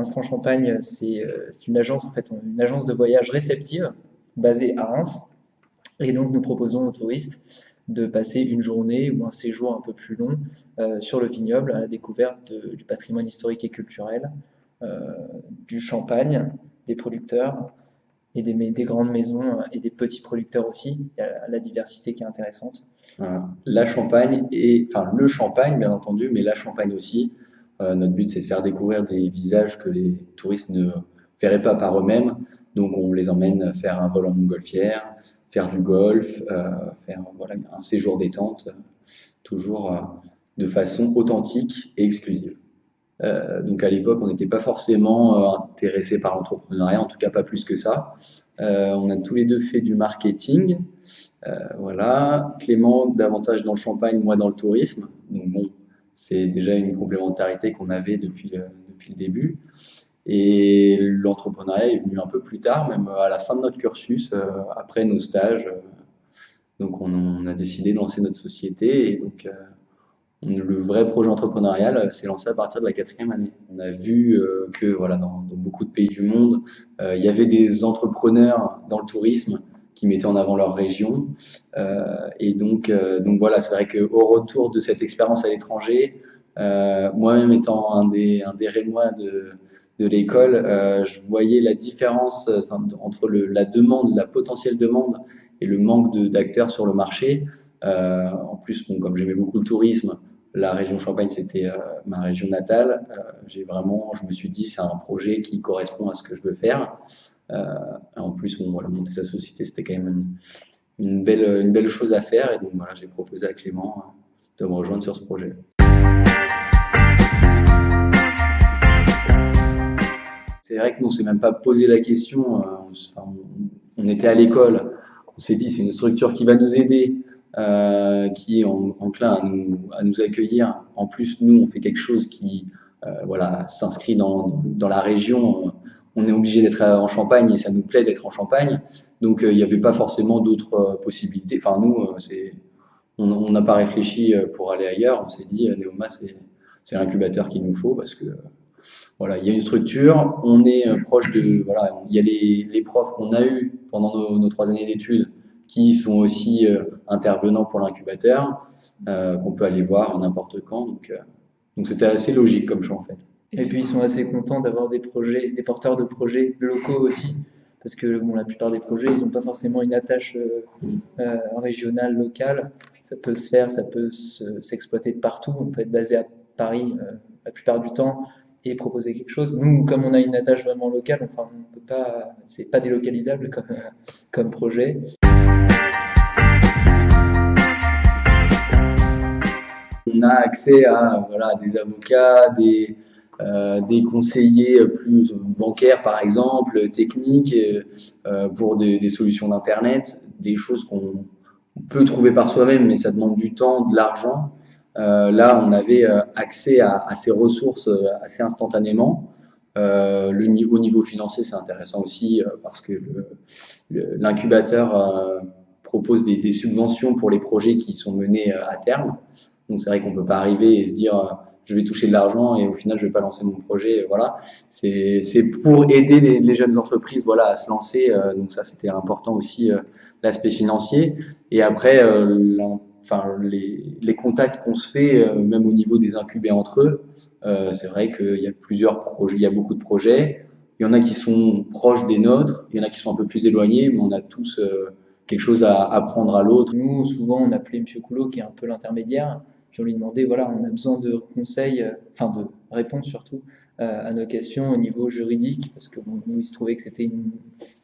Instant Champagne, c'est une agence, en fait, une agence de voyage réceptive basée à Reims. Et donc, nous proposons aux touristes de passer une journée ou un séjour un peu plus long sur le vignoble à la découverte du patrimoine historique et culturel, euh, du champagne, des producteurs et des grandes maisons et des petits producteurs aussi. Il y a la diversité qui est intéressante. Voilà. La Champagne enfin le Champagne bien entendu, mais la Champagne aussi. Notre but c'est de faire découvrir des visages que les touristes ne verraient pas par eux-mêmes. Donc on les emmène faire un vol en montgolfière, faire du golf, faire voilà, un séjour détente, toujours de façon authentique et exclusive. Donc à l'époque, on n'était pas forcément intéressé par l'entrepreneuriat, en tout cas pas plus que ça. On a tous les deux fait du marketing, voilà. Clément davantage dans le champagne, moi dans le tourisme. Donc bon, c'est déjà une complémentarité qu'on avait depuis le début. Et l'entrepreneuriat est venu un peu plus tard, même à la fin de notre cursus, après nos stages. Donc on a décidé de lancer notre société et donc le vrai projet entrepreneurial s'est lancé à partir de la quatrième année. On a vu que voilà, dans beaucoup de pays du monde, il y avait des entrepreneurs dans le tourisme qui mettaient en avant leur région. Donc voilà, c'est vrai qu'au retour de cette expérience à l'étranger, moi-même étant un des Rémois de l'école, je voyais la différence entre la demande, la potentielle demande et le manque d'acteurs sur le marché. En plus, bon, comme j'aimais beaucoup le tourisme, la région Champagne, c'était ma région natale. Je me suis dit, c'est un projet qui correspond à ce que je veux faire. En plus, bon, voilà, monter sa société, c'était quand même une belle chose à faire. Et donc, voilà, j'ai proposé à Clément de me rejoindre sur ce projet. C'est vrai que nous, on s'est même pas posé la question. On était à l'école. On s'est dit, c'est une structure qui va nous aider, qui est enclin à nous accueillir. En plus, nous, on fait quelque chose qui voilà, s'inscrit dans la région. On est obligé d'être en Champagne et ça nous plaît d'être en Champagne. Donc, il n'y avait pas forcément d'autres possibilités. Enfin, nous, on n'a pas réfléchi pour aller ailleurs. On s'est dit, Neoma, c'est l'incubateur qu'il nous faut parce que voilà, il y a une structure, on est proche de, voilà, il y a les profs qu'on a eus pendant nos 3 années d'études qui sont aussi intervenants pour l'incubateur, qu'on peut aller voir n'importe quand. Donc c'était assez logique comme choix en fait. Et puis ils sont assez contents d'avoir des projets, des porteurs de projets locaux aussi, parce que bon, la plupart des projets, ils n'ont pas forcément une attache régionale, locale. Ça peut se faire, s'exploiter de partout. On peut être basé à Paris la plupart du temps et proposer quelque chose. Nous, comme on a une attache vraiment locale, enfin, on peut pas, c'est pas délocalisable comme projet. On a accès à voilà, des avocats, des conseillers plus bancaires par exemple, techniques, pour des solutions d'internet, des choses qu'on peut trouver par soi-même, mais ça demande du temps, de l'argent. Là, on avait accès à ces ressources assez instantanément. Au niveau financier, c'est intéressant aussi parce que l'incubateur propose des subventions pour les projets qui sont menés à terme. Donc c'est vrai qu'on peut pas arriver et se dire je vais toucher de l'argent et au final je vais pas lancer mon projet. Voilà, c'est pour aider les jeunes entreprises voilà à se lancer. Donc ça c'était important aussi l'aspect financier. Et après les contacts qu'on se fait même au niveau des incubés entre eux, c'est vrai qu'il y a plusieurs projets, il y a beaucoup de projets. Il y en a qui sont proches des nôtres, il y en a qui sont un peu plus éloignés, mais on a tous quelque chose à apprendre à l'autre. Nous, souvent, on appelait M. Coulot, qui est un peu l'intermédiaire, puis on lui demandait, voilà, on a besoin de conseils, enfin de réponses surtout, à nos questions au niveau juridique, parce que bon, nous, il se trouvait que c'était une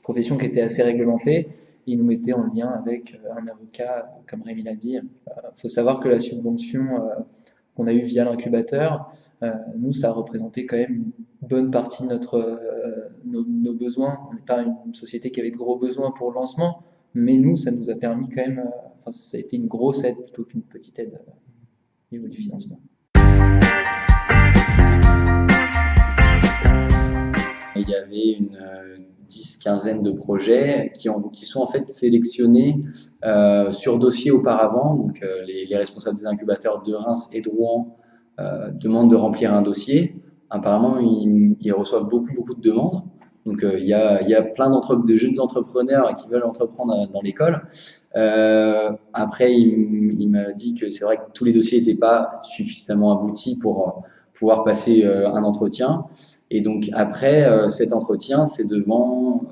profession qui était assez réglementée. Il nous mettait en lien avec un avocat, comme Rémi l'a dit. Il faut savoir que la subvention qu'on a eue via l'incubateur, nous, ça a représenté quand même une bonne partie de nos besoins. On n'est pas une société qui avait de gros besoins pour le lancement, mais nous, ça nous a permis quand même, enfin, ça a été une grosse aide plutôt qu'une petite aide au niveau du financement. Il y avait une 10-15aine de projets qui sont en fait sélectionnés sur dossier auparavant. Donc les responsables des incubateurs de Reims et de Rouen demandent de remplir un dossier. apparemment, ils reçoivent beaucoup de demandes. Donc, il y a plein de jeunes entrepreneurs qui veulent entreprendre dans l'école. Après, il m'a dit que c'est vrai que tous les dossiers n'étaient pas suffisamment aboutis pour pouvoir passer un entretien. Et donc, après cet entretien, c'est devant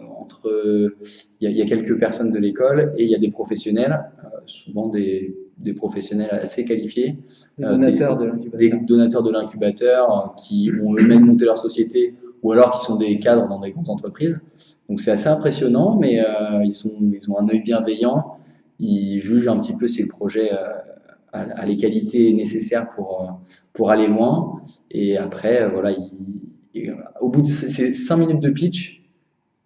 il y a quelques personnes de l'école et il y a des professionnels, souvent des professionnels assez qualifiés, Des donateurs de des l'incubateur. donateurs de l'incubateur qui ont eux-mêmes monté leur société ou alors qui sont des cadres dans des grandes entreprises. Donc c'est assez impressionnant, mais ils ont un œil bienveillant. Ils jugent un petit peu si le projet a les qualités nécessaires pour aller loin. Et après, voilà, au bout de ces 5 minutes de pitch,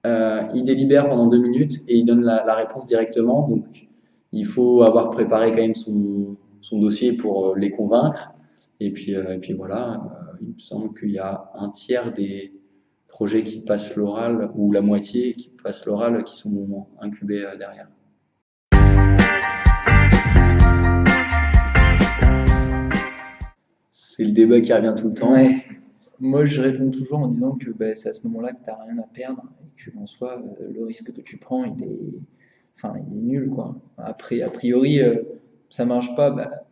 il délibère pendant 2 minutes et il donne la réponse directement. Donc il faut avoir préparé quand même son dossier pour les convaincre. Et puis voilà, il me semble qu'il y a un tiers des projets qui passent l'oral ou la moitié qui passent l'oral qui sont incubés derrière. C'est le débat qui revient tout le temps. Ouais. Moi, je réponds toujours en disant que c'est à ce moment-là que tu n'as rien à perdre et que en soi, le risque que tu prends, il est nul, quoi. Après, a priori, ça marche pas,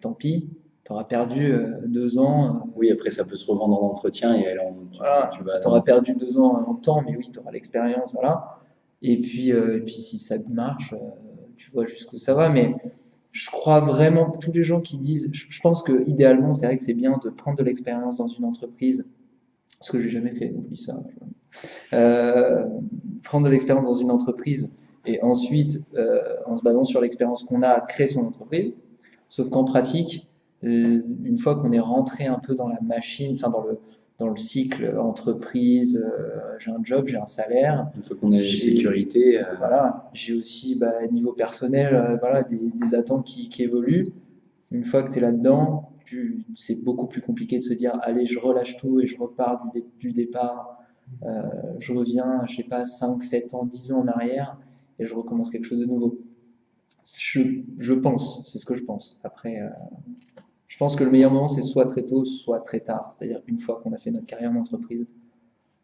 tant pis. Tu auras perdu 2 ans. Oui, après ça peut se revendre en entretien et alors Voilà, tu vas tu auras perdu 2 ans en temps, mais oui, tu auras l'expérience, voilà. Et puis si ça marche, tu vois jusqu'où ça va. Mais je crois vraiment que tous les gens qui disent, je pense que idéalement, c'est vrai que c'est bien de prendre de l'expérience dans une entreprise, ce que j'ai jamais fait, oublie ça. Euh, Prendre de l'expérience dans une entreprise et ensuite, en se basant sur l'expérience qu'on a, créer son entreprise. Sauf qu'en pratique, une fois qu'on est rentré un peu dans la machine, enfin dans le cycle entreprise, j'ai un job, j'ai un salaire, une fois qu'on a une sécurité. voilà, j'ai aussi niveau personnel, voilà, des attentes qui évoluent. Une fois que tu es là-dedans, c'est beaucoup plus compliqué de se dire allez, je relâche tout et je repars du départ. Je reviens, je sais pas, 5, 7 ans, 10 ans en arrière et je recommence quelque chose de nouveau. Je pense, c'est ce que je pense. Après, je pense que le meilleur moment, c'est soit très tôt, soit très tard. C'est-à-dire une fois qu'on a fait notre carrière d'entreprise.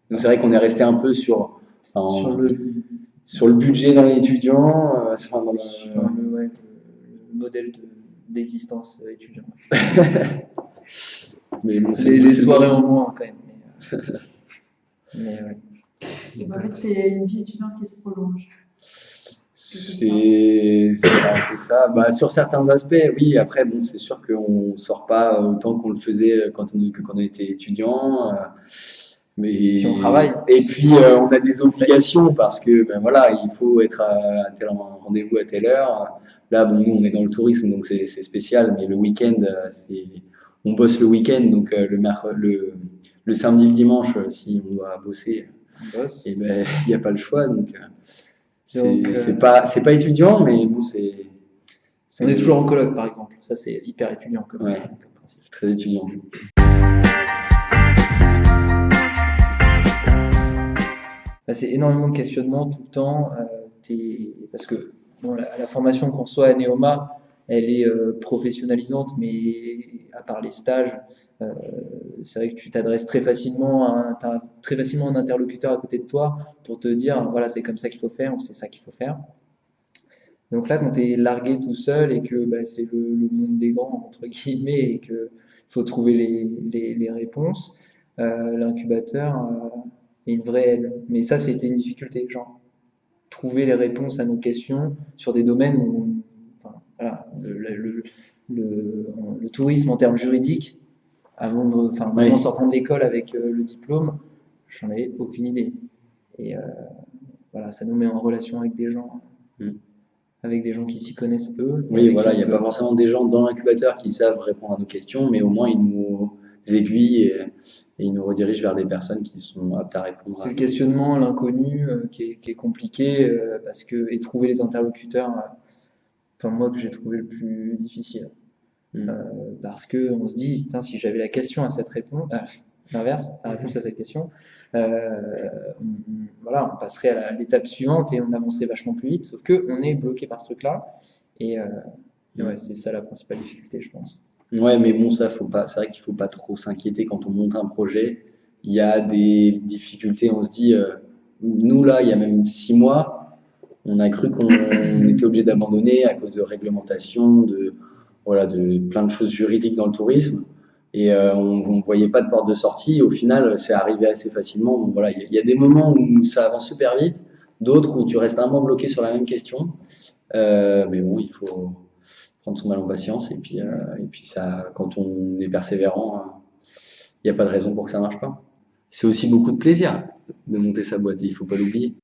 Donc c'est vrai qu'on est resté un peu sur le budget d'un étudiant, Sur le modèle d'existence étudiant. Mais bon, les soirées en moins quand même. Mais ouais. En fait, c'est une vie étudiante qui se prolonge. C'est ça. Sur certains aspects, oui. Après, bon, c'est sûr qu'on sort pas autant qu'on le faisait quand on était étudiant. Mais puis on travaille. Et puis on a des obligations parce que voilà, il faut être à tel rendez-vous à telle heure. Là, bon, nous on est dans le tourisme, donc c'est spécial. Mais le week-end, on bosse le week-end, donc le samedi, le dimanche, si on doit bosser, et il n'y a pas le choix. Donc c'est pas étudiant, mais bon, on est toujours en coloc, par exemple. Ça, c'est hyper étudiant comme principe. Très étudiant. C'est énormément de questionnements tout le temps. Parce que la formation qu'on reçoit à Neoma, elle est professionnalisante, mais à part les stages, c'est vrai que tu t'adresses très facilement t'as très facilement un interlocuteur à côté de toi pour te dire voilà, c'est comme ça qu'il faut faire ou c'est ça qu'il faut faire. Donc là, quand tu es largué tout seul et que c'est le monde des grands, entre guillemets, et qu'il faut trouver les réponses, l'incubateur est une vraie aide. Mais ça, c'était une difficulté, genre trouver les réponses à nos questions sur des domaines où voilà, le tourisme en termes juridiques, en sortant de l'école avec le diplôme, j'en avais aucune idée. Et voilà, ça nous met en relation avec des gens. Avec des gens qui s'y connaissent eux. Oui, voilà, il n'y a pas forcément des gens dans l'incubateur qui savent répondre à nos questions, mais au moins ils nous aiguillent et ils nous redirigent vers des personnes qui sont aptes à répondre. C'est le questionnement, l'inconnu qui est compliqué et trouver les interlocuteurs, moi que j'ai trouvé le plus difficile. Parce que on se dit, putain, si j'avais la question à cette réponse, l'inverse, la réponse à cette question, on passerait à l'étape suivante et on avancerait vachement plus vite, sauf qu'on est bloqué par ce truc-là. Et c'est ça la principale difficulté, je pense. Ouais, mais bon, c'est vrai qu'il faut pas trop s'inquiéter quand on monte un projet. Il y a des difficultés, on se dit, nous là, il y a même 6 mois, on a cru qu'on était obligé d'abandonner à cause de réglementation, voilà, de plein de choses juridiques dans le tourisme. Et on ne voyait pas de porte de sortie. Au final, c'est arrivé assez facilement. Donc, voilà, il y a des moments où ça avance super vite, d'autres où tu restes un mois bloqué sur la même question. Mais bon, il faut prendre son mal en patience. Et puis ça, quand on est persévérant, il n'y a pas de raison pour que ça marche pas. C'est aussi beaucoup de plaisir de monter sa boîte, il faut pas l'oublier.